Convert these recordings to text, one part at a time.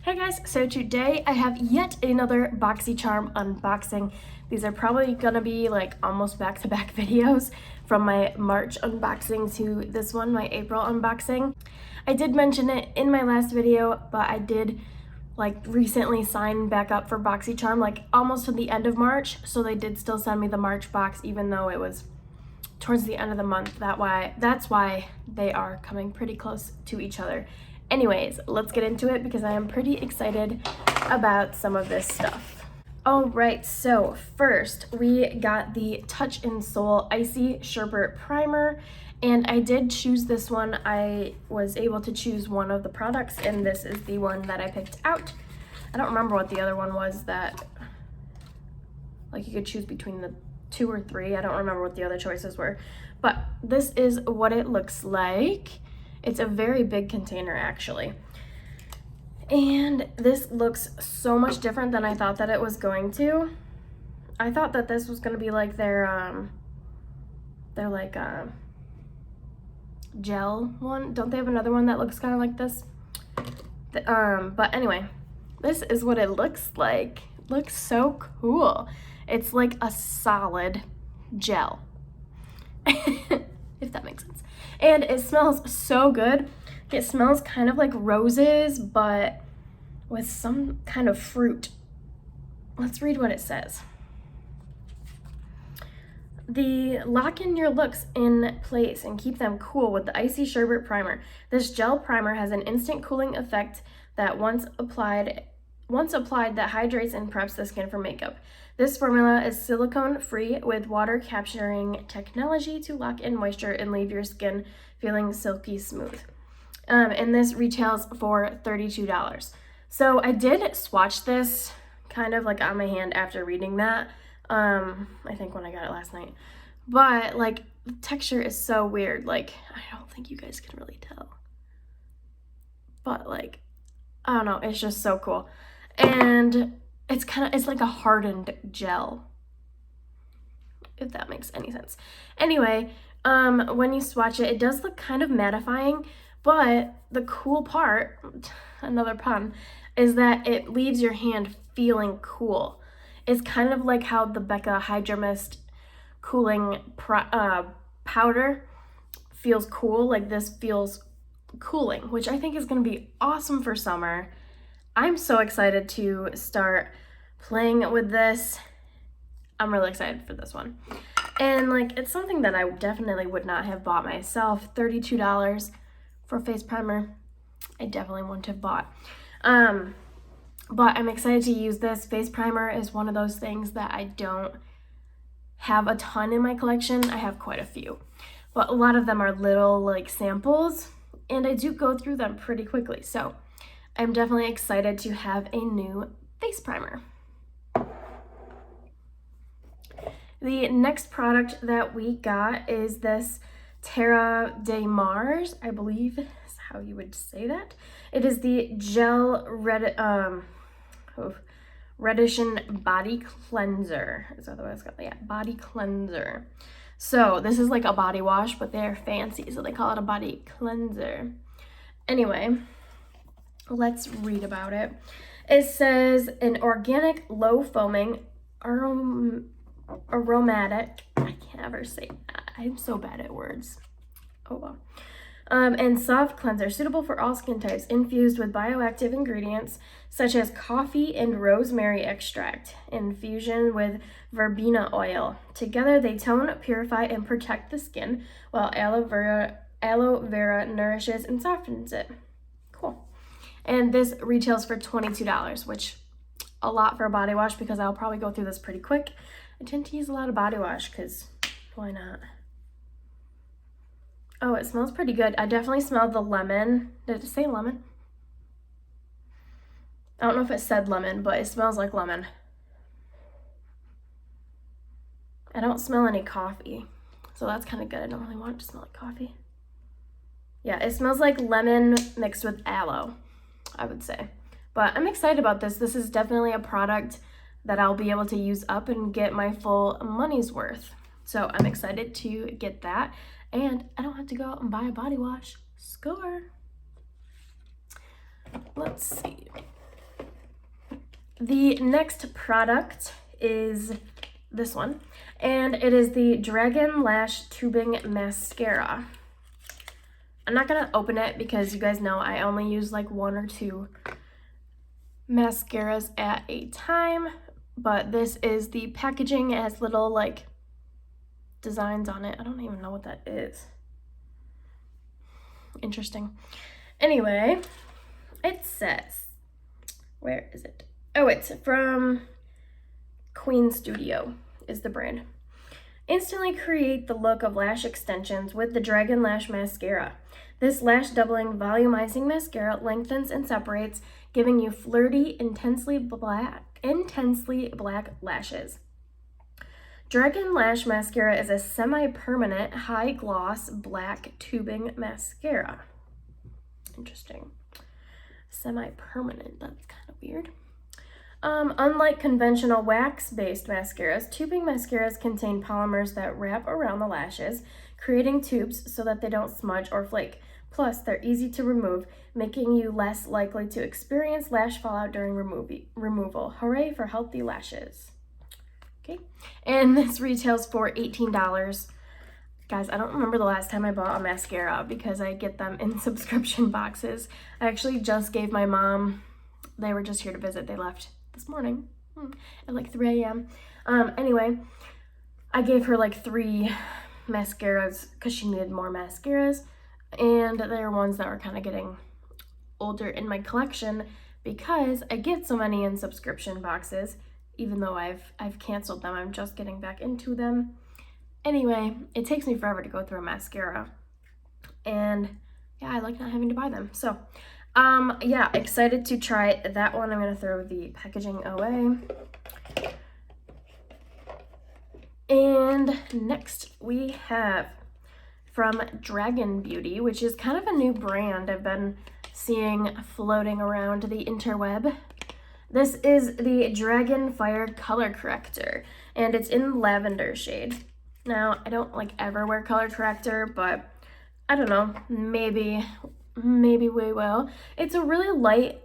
Hey guys, so today I have yet another boxycharm unboxing. These are probably gonna be like almost back-to-back videos from my March unboxing to this one, my April unboxing. I did mention it in my last video, but I did like recently sign back up for boxycharm like almost to the end of March, so they did still send me the March box even though it was towards the end of the month. That's why they are coming pretty close to each other. Anyways, let's get into it because I am pretty excited about some of this stuff. All right, so first we got the Touch in Soul Icy Sherbet Primer, and I did choose this one. I was able to choose one of the products, and this is the one that I picked out. I don't remember what the other one was that, like, you could choose between the 2 or 3. I don't remember what the other choices were, but this is what it looks like. It's a very big container actually. And this looks so much different than I thought that it was going to. I thought that this was going to be like their like gel one. Don't they have another one that looks kind of like this? But anyway, this is what it looks like. Looks so cool. It's like a solid gel. If that makes sense. And it smells so good. It smells kind of like roses, but with some kind of fruit. Let's read what it says. Lock in your looks in place and keep them cool with the Icy Sherbet Primer. This gel primer has an instant cooling effect that once applied that hydrates and preps the skin for makeup. This formula is silicone-free with water-capturing technology to lock in moisture and leave your skin feeling silky smooth. And this retails for $32. So I did swatch this kind of like on my hand after reading that. I think when I got it last night. But like the texture is so weird. Like I don't think you guys can really tell. But like, I don't know, it's just so cool. And it's like a hardened gel, if that makes any sense. Anyway, when you swatch it, it does look kind of mattifying, but the cool part, another pun, is that it leaves your hand feeling cool. It's kind of like how the Becca Hydro Mist cooling powder feels cool. Like this feels cooling, which I think is going to be awesome for summer. I'm so excited to start playing with this. I'm really excited for this one. And like, it's something that I definitely would not have bought myself. $32 for a face primer, I definitely wouldn't have bought. But I'm excited to use this. Face primer is one of those things that I don't have a ton in my collection. I have quite a few, but a lot of them are little like samples, and I do go through them pretty quickly. So I'm definitely excited to have a new face primer. The next product that we got is this Terra de Mars, I believe is how you would say that. It is the Gel Reddition Body Cleanser. Is that the way it's called? Yeah, Body Cleanser. So this is like a body wash, but they're fancy, so they call it a body cleanser. Anyway, let's read about it. It says an organic, low foaming, aromatic, I can't ever say that. I'm so bad at words. Oh well. And soft cleanser suitable for all skin types, infused with bioactive ingredients such as coffee and rosemary extract, infusion with verbena oil. Together they tone, purify, and protect the skin, while aloe vera nourishes and softens it. Cool. And this retails for $22, which a lot for a body wash because I'll probably go through this pretty quick. I tend to use a lot of body wash because why not? Oh, it smells pretty good. I definitely smelled the lemon. Did it say lemon? I don't know if it said lemon, but it smells like lemon. I don't smell any coffee, so that's kind of good. I don't really want it to smell like coffee. Yeah, it smells like lemon mixed with aloe, I would say. But I'm excited about this. This is definitely a product that I'll be able to use up and get my full money's worth. So I'm excited to get that. And I don't have to go out and buy a body wash. Score. Let's see. The next product is this one, and it is the Dragon Lash Tubing Mascara. I'm not gonna open it because you guys know I only use like 1 or 2 mascaras at a time, but this is the packaging. It has little like designs on it. I don't even know what that is. Interesting. Anyway, it says, where is it? Oh, it's from Queen Studio is the brand. Instantly create the look of lash extensions with the Dragon Lash Mascara. This lash doubling volumizing mascara lengthens and separates, giving you flirty, intensely black lashes. Dragon Lash Mascara is a semi-permanent, high-gloss, black tubing mascara. Interesting. Semi-permanent, that's kind of weird. Unlike conventional wax-based mascaras, tubing mascaras contain polymers that wrap around the lashes, creating tubes so that they don't smudge or flake. Plus, they're easy to remove, making you less likely to experience lash fallout during removal. Hooray for healthy lashes. Okay, and this retails for $18. Guys, I don't remember the last time I bought a mascara because I get them in subscription boxes. I actually just gave my mom, they were just here to visit, they left this morning at like 3 a.m. Anyway, I gave her like 3 mascaras because she needed more mascaras, and they're ones that were kind of getting older in my collection because I get so many in subscription boxes. Even though I've canceled them, I'm just getting back into them. Anyway, it takes me forever to go through a mascara, and yeah, I like not having to buy them. So yeah, excited to try that one. I'm gonna throw the packaging away. And next we have from Dragon Beauty, which is kind of a new brand I've been seeing floating around the interweb. This is the Dragon Fire Color Corrector, and it's in lavender shade. Now, I don't like ever wear color corrector, but I don't know, maybe we will. It's a really light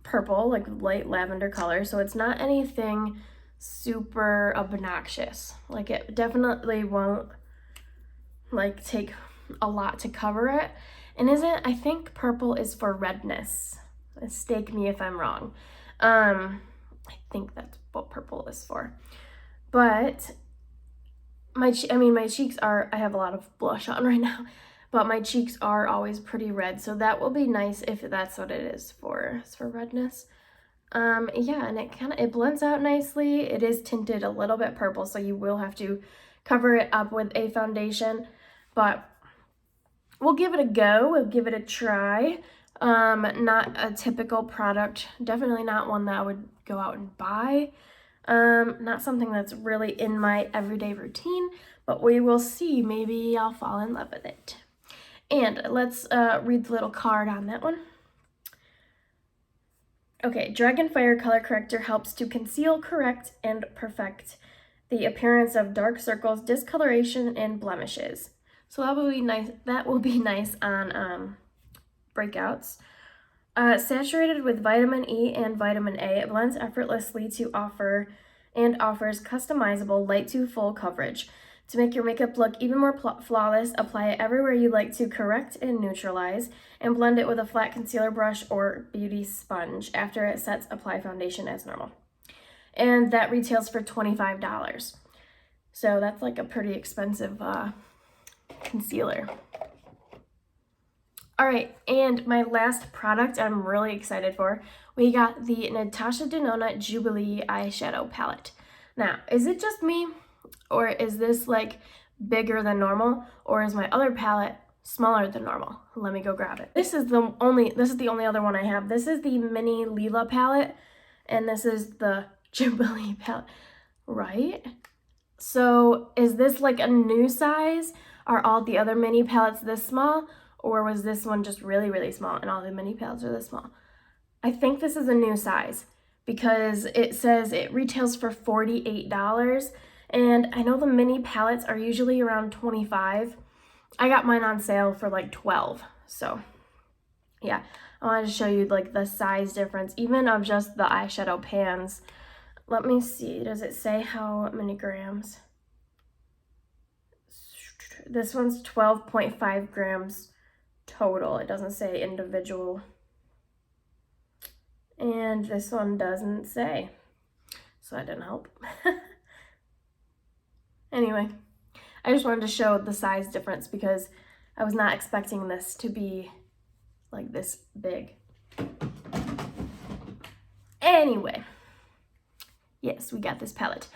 purple, like light lavender color, so it's not anything super obnoxious. Like, it definitely won't like take a lot to cover it. And I think purple is for redness. Mistake me if I'm wrong. I think that's what purple is for. But my cheeks are, I have a lot of blush on right now, but my cheeks are always pretty red, so that will be nice if that's what it is for. It's for redness. Yeah, and it blends out nicely. It is tinted a little bit purple, so you will have to cover it up with a foundation, but we'll give it a go. We'll give it a try. Not a typical product, definitely not one that I would go out and buy. Not something that's really in my everyday routine, but we will see. Maybe I'll fall in love with it. And let's read the little card on that one. Okay, Dragon Fire Color Corrector helps to conceal, correct, and perfect the appearance of dark circles, discoloration, and blemishes. So that will be nice. That will be nice on breakouts. Saturated with vitamin E and vitamin A, it blends effortlessly offers customizable light to full coverage. To make your makeup look even more flawless, apply it everywhere you like to correct and neutralize, and blend it with a flat concealer brush or beauty sponge. After it sets, apply foundation as normal. And that retails for $25. So that's like a pretty expensive concealer. All right, and my last product I'm really excited for, we got the Natasha Denona Jubilee eyeshadow palette. Now, is it just me, or is this like bigger than normal, or is my other palette smaller than normal? Let me go grab it. This is the only other one I have. This is the mini Lila palette, and this is the Jubilee palette, right? So is this like a new size? Are all the other mini palettes this small? Or was this one just really, really small and all the mini palettes are this small? I think this is a new size because it says it retails for $48. And I know the mini palettes are usually around $25. I got mine on sale for like $12. So yeah, I wanted to show you like the size difference, even of just the eyeshadow pans. Let me see, does it say how many grams? This one's 12.5 grams total. It doesn't say individual. And this one doesn't say, so that didn't help. Anyway, I just wanted to show the size difference because I was not expecting this to be like this big. Anyway, yes, we got this palette.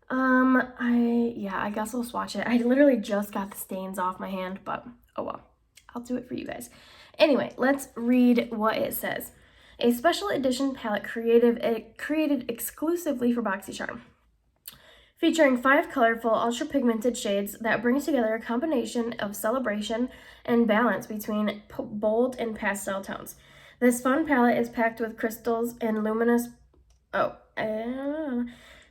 I guess I'll swatch it. I literally just got the stains off my hand, but oh well, I'll do it for you guys. Anyway, let's read what it says. A special edition palette created exclusively for BoxyCharm, featuring 5 colorful, ultra-pigmented shades that bring together a combination of celebration and balance between bold and pastel tones. This fun palette is packed with crystals and luminous...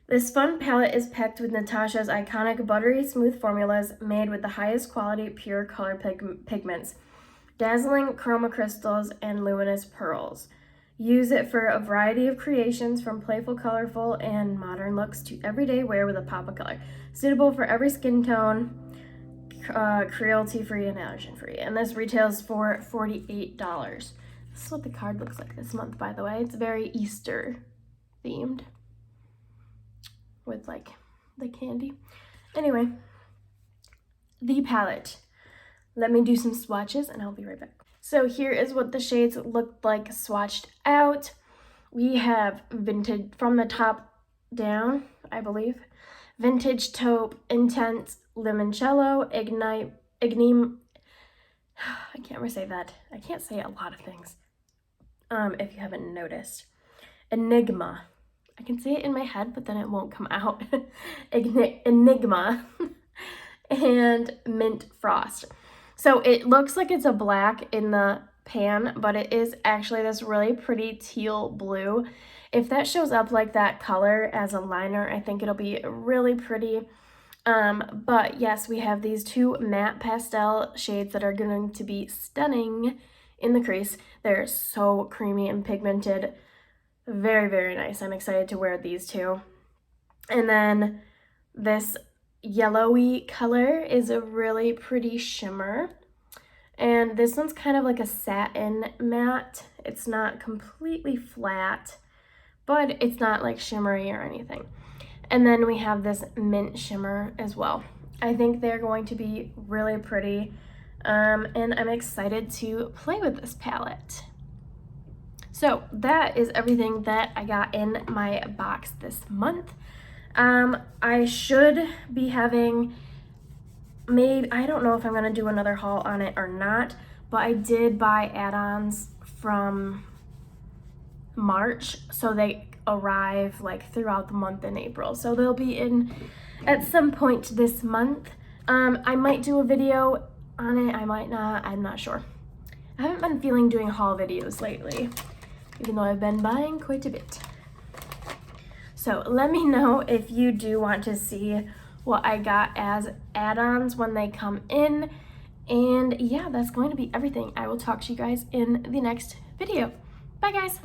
This fun palette is packed with Natasha's iconic buttery smooth formulas made with the highest quality pure color pigments, dazzling chroma crystals, and luminous pearls. Use it for a variety of creations, from playful, colorful, and modern looks to everyday wear with a pop of color. Suitable for every skin tone, cruelty-free and allergen-free. And this retails for $48. This is what the card looks like this month, by the way. It's very Easter themed with like the candy. Anyway, the palette. Let me do some swatches and I'll be right back. So here is what the shades looked like swatched out. We have vintage from the top down, I believe. Vintage Taupe, Intense, Limoncello, Ignite, I can't ever say that. I can't say a lot of things. If you haven't noticed. Enigma. I can say it in my head, but then it won't come out. Enigma. And Mint Frost. So it looks like it's a black in the pan, but it is actually this really pretty teal blue. If that shows up like that color as a liner, I think it'll be really pretty. But yes, we have these 2 matte pastel shades that are going to be stunning in the crease. They're so creamy and pigmented. Very, very nice. I'm excited to wear these 2. And then this yellowy color is a really pretty shimmer, and this one's kind of like a satin matte. It's not completely flat, but it's not like shimmery or anything. And then we have this mint shimmer as well. I think they're going to be really pretty, and I'm excited to play with this palette. So that is everything that I got in my box this month. I should be having, I don't know if I'm going to do another haul on it or not, but I did buy add-ons from March, so they arrive like throughout the month in April. So they'll be in at some point this month. I might do a video on it, I might not, I'm not sure. I haven't been feeling doing haul videos lately, even though I've been buying quite a bit. So let me know if you do want to see what I got as add-ons when they come in. And yeah, that's going to be everything. I will talk to you guys in the next video. Bye guys.